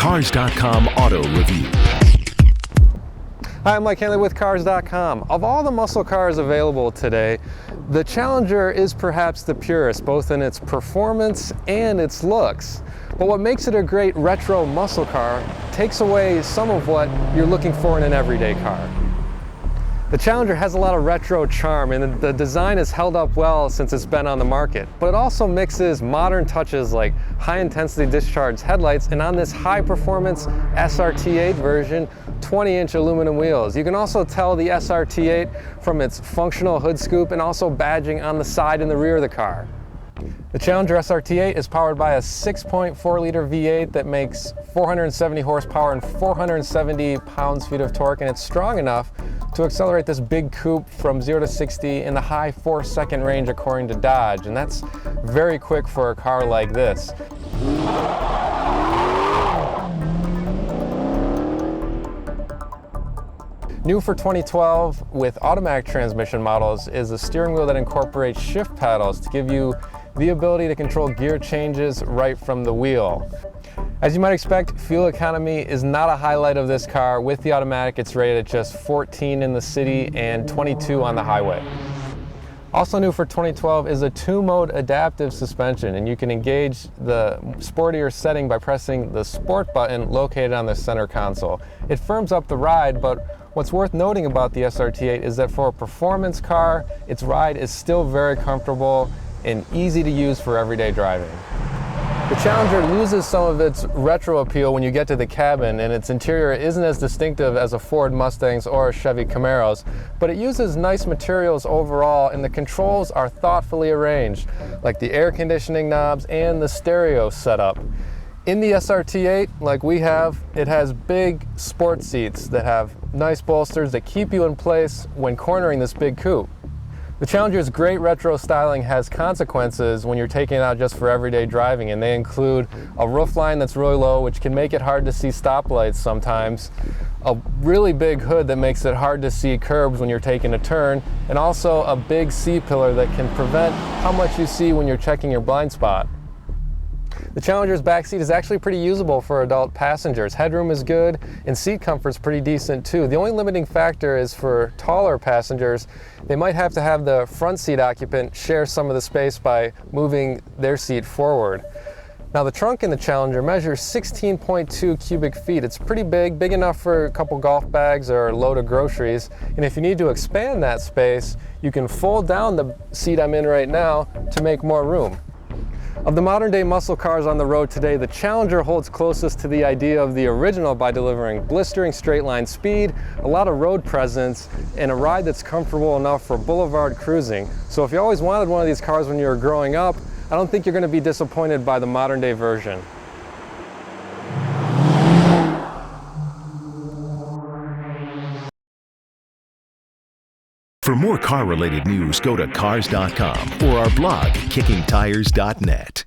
Cars.com Auto Review. Hi, I'm Hanley with Cars.com. Of all the muscle cars available today, the Challenger is perhaps the purest, both in its performance and its looks. But what makes it a great retro muscle car takes away some of what you're looking for in an everyday car. The Challenger has a lot of retro charm, and the design has held up well since it's been on the market, but it also mixes modern touches like high-intensity discharge headlights, and on this high-performance SRT8 version, 20-inch aluminum wheels. You can also tell the SRT8 from its functional hood scoop and also badging on the side and the rear of the car. The Challenger SRT8 is powered by a 6.4-liter V8 that makes 470 horsepower and 470 pounds-feet of torque, and it's strong enough to accelerate this big coupe from 0 to 60 in the high 4-second range according to Dodge, and that's very quick for a car like this. New for 2012 with automatic transmission models is a steering wheel that incorporates shift paddles to give you the ability to control gear changes right from the wheel. As you might expect, fuel economy is not a highlight of this car. With the automatic, it's rated at just 14 in the city and 22 on the highway. Also new for 2012 is a 2-mode adaptive suspension, and you can engage the sportier setting by pressing the Sport button located on the center console. It firms up the ride, but what's worth noting about the SRT8 is that for a performance car, its ride is still very comfortable and easy to use for everyday driving. The Challenger loses some of its retro appeal when you get to the cabin, and its interior isn't as distinctive as a Ford Mustangs or a Chevy Camaros, but it uses nice materials overall, and the controls are thoughtfully arranged, like the air conditioning knobs and the stereo setup. In the SRT8, like we have, it has big sport seats that have nice bolsters that keep you in place when cornering this big coupe. The Challenger's great retro styling has consequences when you're taking it out just for everyday driving, and they include a roofline that's really low, which can make it hard to see stoplights sometimes, a really big hood that makes it hard to see curbs when you're taking a turn, and also a big C-pillar that can prevent how much you see when you're checking your blind spot. The Challenger's backseat is actually pretty usable for adult passengers. Headroom is good, and seat comfort's pretty decent too. The only limiting factor is for taller passengers, they might have to have the front seat occupant share some of the space by moving their seat forward. Now, the trunk in the Challenger measures 16.2 cubic feet. It's pretty big enough for a couple golf bags or a load of groceries. And if you need to expand that space, you can fold down the seat I'm in right now to make more room. Of the modern day muscle cars on the road today, the Challenger holds closest to the idea of the original by delivering blistering straight line speed, a lot of road presence, and a ride that's comfortable enough for boulevard cruising. So if you always wanted one of these cars when you were growing up, I don't think you're going to be disappointed by the modern day version. For more car-related news, go to Cars.com or our blog, KickingTires.net.